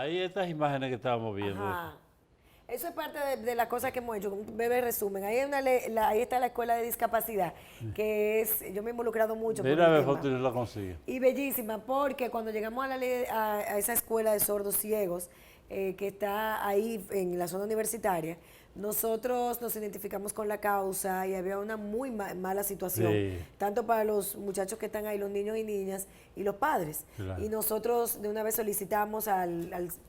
ahí estas imágenes que estábamos viendo. Ajá. Eso es parte de las cosas que hemos hecho, un breve resumen. Ahí, ahí está la escuela de discapacidad, que es, yo me he involucrado mucho. Mira a ver, foto y la consigue. Y bellísima, porque cuando llegamos a, a esa escuela de sordos ciegos, que está ahí en la zona universitaria, nosotros nos identificamos con la causa y había una muy mala situación, Sí. tanto para los muchachos que están ahí, los niños y niñas, y los padres. Claro. Y nosotros de una vez solicitamos,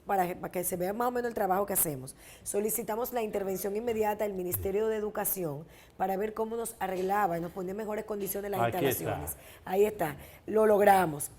para que se vea más o menos el trabajo que hacemos, solicitamos la intervención inmediata del Ministerio de Educación para ver cómo nos arreglaba y nos ponía en mejores condiciones las Aquí instalaciones. está. Ahí está, lo logramos.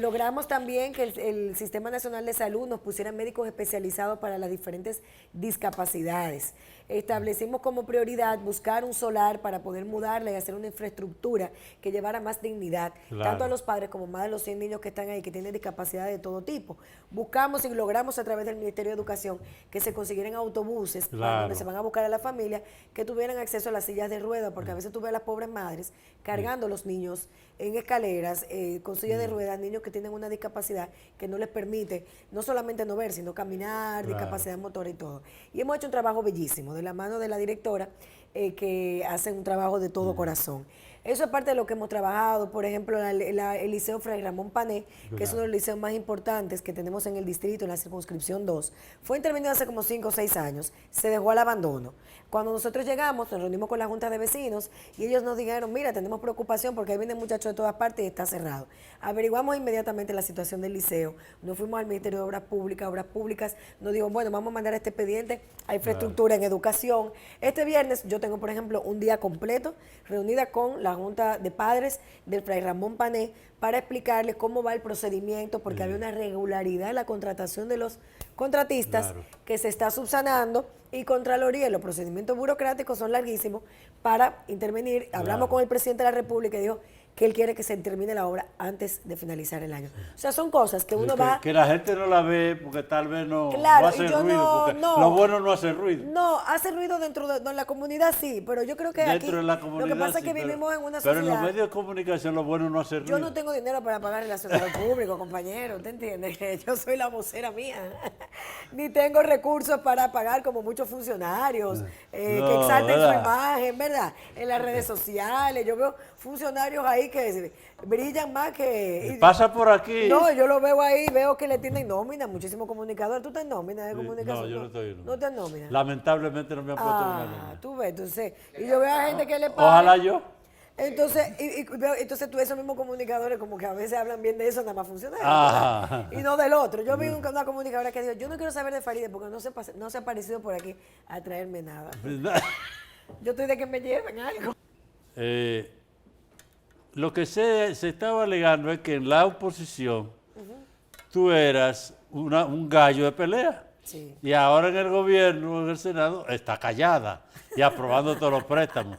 Logramos también que el Sistema Nacional de Salud nos pusiera médicos especializados para las diferentes discapacidades. Establecimos como prioridad buscar un solar para poder mudarla y hacer una infraestructura que llevara más dignidad, Claro. tanto a los padres como más a los 100 niños que están ahí, que tienen discapacidad de todo tipo. Buscamos y logramos a través del Ministerio de Educación que se consiguieran autobuses para Claro. donde se van a buscar a la familia, que tuvieran acceso a las sillas de ruedas, porque a veces tú ves a las pobres madres cargando a los niños en escaleras, con sillas de ruedas, niños que tienen una discapacidad que no les permite no solamente no ver, sino caminar, Claro. discapacidad motora y todo. Y hemos hecho un trabajo bellísimo, de la mano de la directora, que hace un trabajo de todo corazón. Eso es parte de lo que hemos trabajado, por ejemplo, el Liceo Fray Ramón Pané, que es uno de los liceos más importantes que tenemos en el distrito, en la circunscripción 2. Fue intervenido hace como 5 o 6 años, se dejó al abandono. Cuando nosotros llegamos, nos reunimos con la Junta de Vecinos y ellos nos dijeron, mira, tenemos preocupación porque ahí vienen muchachos de todas partes y está cerrado. Averiguamos inmediatamente la situación del liceo, nos fuimos al Ministerio de Obras Públicas nos dijo, bueno, vamos a mandar este expediente a infraestructura en educación. Este viernes yo tengo, por ejemplo, un día completo reunida con la Junta de Padres del Fray Ramón Pané para explicarles cómo va el procedimiento, porque había una irregularidad en la contratación de los contratistas que se está subsanando, y Contraloría, los procedimientos burocráticos son larguísimos para intervenir. Hablamos con el presidente de la República y dijo que él quiere que se termine la obra antes de finalizar el año. O sea, son cosas que uno va... Que la gente no la ve porque tal vez no, Claro, no hace y yo ruido, porque no. lo bueno no hace ruido. No, hace ruido dentro de la comunidad, sí, pero yo creo que Dentro aquí de la comunidad, lo que pasa sí, es que vivimos en una pero sociedad... en los medios de comunicación lo bueno no hace ruido. Yo no tengo dinero para pagar el relacionador público, compañero, ¿te entiendes? Yo soy la vocera mía. Ni tengo recursos para pagar como muchos funcionarios que exalten su imagen, ¿verdad? En las redes sociales. Yo veo funcionarios ahí que brillan más que... Pasa por aquí. No, yo lo veo ahí, veo que le tienen nómina, muchísimos comunicadores. ¿Tú estás en nómina de comunicación? No, yo no estoy. ¿No te en nómina? Lamentablemente no me han puesto una nómina. Tú ves, entonces, y yo veo a gente que le paga. Ojalá yo. Entonces, entonces tú esos mismos comunicadores como que a veces hablan bien de eso, nada más funcionarios. Y no del otro. Yo vi una comunicadora que dijo, yo no quiero saber de Faride porque no se ha aparecido por aquí a traerme nada. Yo estoy de que me lleven algo. Lo que se estaba alegando es que en la oposición tú eras un gallo de pelea. Sí. Y ahora en el gobierno, en el Senado, está callada y aprobando todos los préstamos.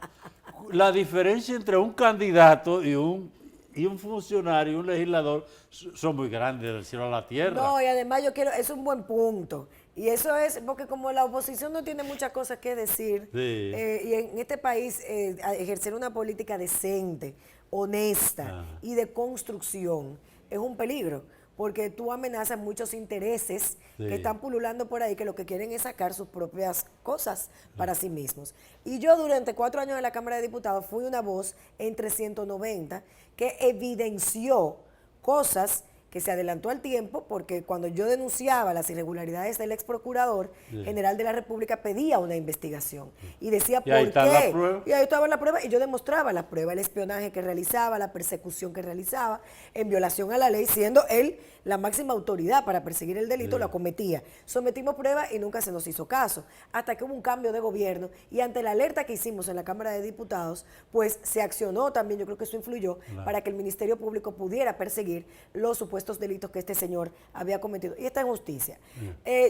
La diferencia entre un candidato y un funcionario, un legislador, son muy grandes del cielo a la tierra. No, y además es un buen punto. Y eso es porque como la oposición no tiene muchas cosas que decir, Sí. y en este país ejercer una política decente, honesta y de construcción es un peligro, porque tú amenazas muchos intereses que están pululando por ahí, que lo que quieren es sacar sus propias cosas para sí mismos. Y yo durante 4 años en la Cámara de Diputados fui una voz entre 190 que evidenció cosas que se adelantó al tiempo, porque cuando yo denunciaba las irregularidades del ex procurador general de la República, pedía una investigación y decía por qué. Y ahí estaba la prueba y yo demostraba la prueba, el espionaje que realizaba, la persecución que realizaba en violación a la ley, siendo él la máxima autoridad para perseguir el delito, lo cometía. Sometimos pruebas y nunca se nos hizo caso, hasta que hubo un cambio de gobierno y ante la alerta que hicimos en la Cámara de Diputados, pues se accionó también, yo creo que eso influyó para que el Ministerio Público pudiera perseguir los supuestos delitos que este señor había cometido. Y esta es justicia.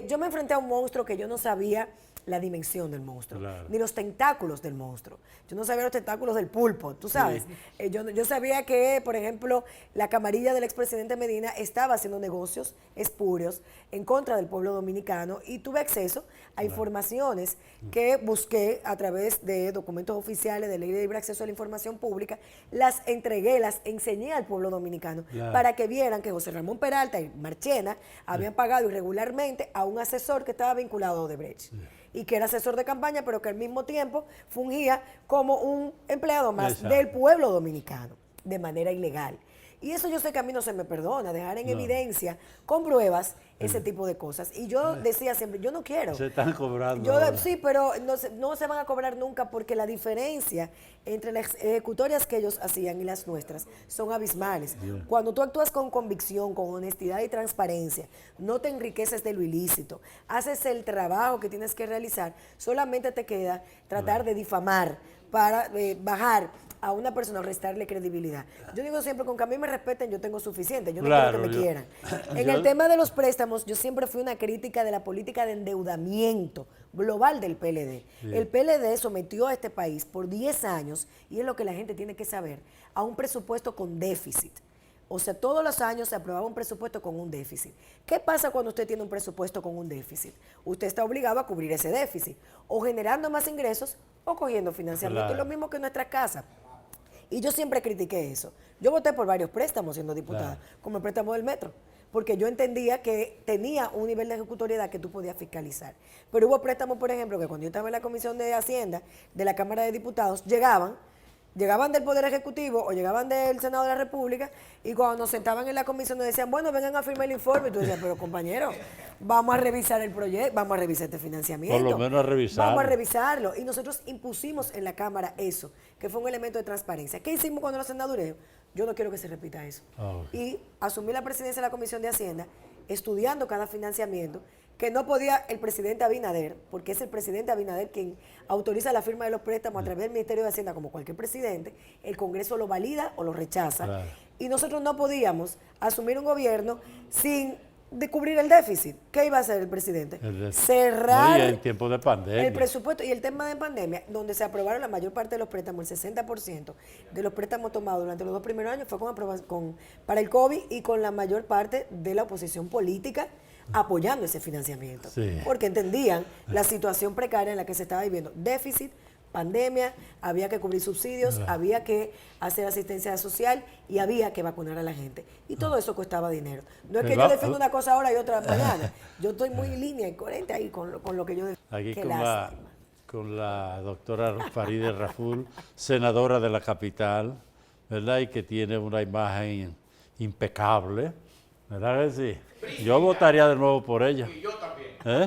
Yo me enfrenté a un monstruo que yo no sabía la dimensión del monstruo, ni los tentáculos del monstruo. Yo no sabía los tentáculos del pulpo, tú sabes. Yo sabía que, por ejemplo, la camarilla del expresidente Medina estaba haciendo negocios espurios en contra del pueblo dominicano y tuve acceso a informaciones que busqué a través de documentos oficiales de Ley de Libre Acceso a la Información Pública, las entregué, las enseñé al pueblo dominicano para que vieran que José José Ramón Peralta y Marchena habían pagado irregularmente a un asesor que estaba vinculado a Odebrecht y que era asesor de campaña, pero que al mismo tiempo fungía como un empleado más del pueblo dominicano, de manera ilegal. Y eso yo sé que a mí no se me perdona, dejar en evidencia, con pruebas, ese tipo de cosas. Y yo decía siempre, yo no quiero. Se están cobrando. Sí, pero no se van a cobrar nunca porque la diferencia entre las ejecutorias que ellos hacían y las nuestras son abismales. Cuando tú actúas con convicción, con honestidad y transparencia, no te enriqueces de lo ilícito, haces el trabajo que tienes que realizar, solamente te queda tratar de difamar para bajar a una persona, restarle credibilidad. Yo digo siempre, con que a mí me respeten, yo tengo suficiente, yo no quiero que me quieran. En el tema de los préstamos, yo siempre fui una crítica de la política de endeudamiento global del PLD. El PLD sometió a este país por 10 años, y es lo que la gente tiene que saber, a un presupuesto con déficit. O sea, todos los años se aprobaba un presupuesto con un déficit. ¿Qué pasa cuando usted tiene un presupuesto con un déficit? Usted está obligado a cubrir ese déficit, o generando más ingresos o cogiendo financiamiento. Es lo mismo que en nuestra casa. Y yo siempre critiqué eso. Yo voté por varios préstamos siendo diputada, como el préstamo del metro, porque yo entendía que tenía un nivel de ejecutoriedad que tú podías fiscalizar. Pero hubo préstamos, por ejemplo, que cuando yo estaba en la Comisión de Hacienda de la Cámara de Diputados, llegaban del Poder Ejecutivo o llegaban del Senado de la República, y cuando nos sentaban en la comisión nos decían, bueno, vengan a firmar el informe. Y tú decías, pero compañero, vamos a revisar el proyecto, vamos a revisar este financiamiento. Por lo menos a revisarlo. Vamos a revisarlo. Y nosotros impusimos en la Cámara eso, que fue un elemento de transparencia. ¿Qué hicimos cuando los senadureos? Yo no quiero que se repita eso. Y asumí la presidencia de la Comisión de Hacienda, estudiando cada financiamiento, que no podía el presidente Abinader, porque es el presidente Abinader quien autoriza la firma de los préstamos a través del Ministerio de Hacienda, como cualquier presidente. El Congreso lo valida o lo rechaza. Y nosotros no podíamos asumir un gobierno sin cubrir el déficit. ¿Qué iba a hacer el presidente? Cerrar en tiempo de pandemia. El presupuesto. Y el tema de pandemia, donde se aprobaron la mayor parte de los préstamos, el 60% de los préstamos tomados durante los 2 primeros años fue para el COVID, y con la mayor parte de la oposición política apoyando ese financiamiento, porque entendían la situación precaria en la que se estaba viviendo. Déficit, pandemia, había que cubrir subsidios, había que hacer asistencia social y había que vacunar a la gente. Y todo eso costaba dinero. No es que yo defienda una cosa ahora y otra mañana. Yo estoy muy en línea y coherente ahí con lo que yo defiendo. Aquí con la doctora Farideh Raful, senadora de la capital, ¿verdad? Y que tiene una imagen impecable, ¿verdad que sí? Yo votaría de nuevo por ella. Y yo también.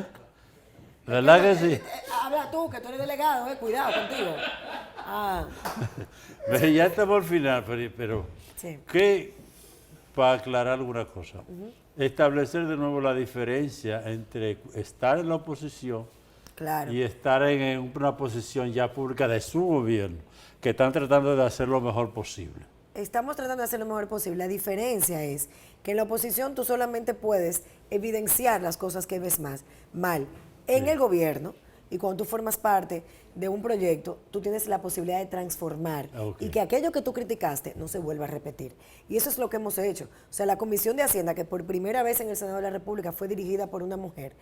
¿Verdad que sí? Habla tú, que tú eres delegado, cuidado contigo. Ya estamos al final, pero ¿qué? Para aclarar alguna cosa, establecer de nuevo la diferencia entre estar en la oposición y estar en una posición ya pública de su gobierno, que están tratando de hacer lo mejor posible. Estamos tratando de hacer lo mejor posible. La diferencia es que en la oposición tú solamente puedes evidenciar las cosas que ves mal. En el gobierno, y cuando tú formas parte de un proyecto, tú tienes la posibilidad de transformar y que aquello que tú criticaste no se vuelva a repetir. Y eso es lo que hemos hecho. O sea, la Comisión de Hacienda, que por primera vez en el Senado de la República fue dirigida por una mujer,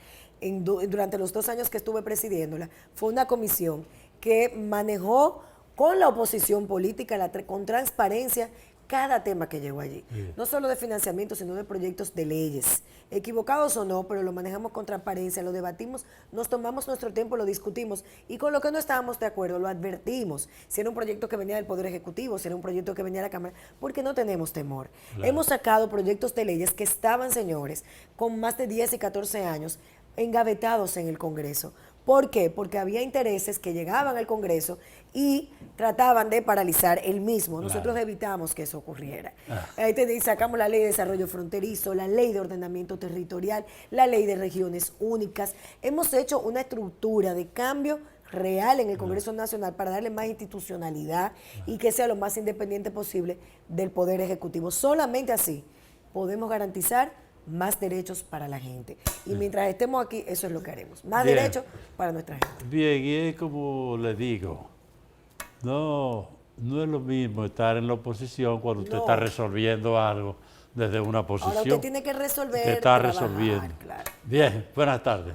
durante los 2 años que estuve presidiéndola, fue una comisión que manejó con la oposición política, con transparencia, cada tema que llegó allí. No solo de financiamiento, sino de proyectos de leyes. Equivocados o no, pero lo manejamos con transparencia, lo debatimos, nos tomamos nuestro tiempo, lo discutimos, y con lo que no estábamos de acuerdo lo advertimos. Si era un proyecto que venía del Poder Ejecutivo, si era un proyecto que venía de la Cámara, porque no tenemos temor. Hemos sacado proyectos de leyes que estaban, señores, con más de 10 y 14 años, engavetados en el Congreso. ¿Por qué? Porque había intereses que llegaban al Congreso y trataban de paralizar el mismo. Nosotros evitamos que eso ocurriera. Ahí sacamos la Ley de Desarrollo Fronterizo, la Ley de Ordenamiento Territorial, la Ley de Regiones Únicas. Hemos hecho una estructura de cambio real en el Congreso Nacional para darle más institucionalidad y que sea lo más independiente posible del Poder Ejecutivo. Solamente así podemos garantizar más derechos para la gente. Y mientras estemos aquí, eso es lo que haremos. Más derechos para nuestra gente. Bien, y es como le digo, no es lo mismo estar en la oposición cuando usted está resolviendo algo desde una posición. Ahora usted tiene que resolver, que está resolviendo. Claro. Bien, buenas tardes.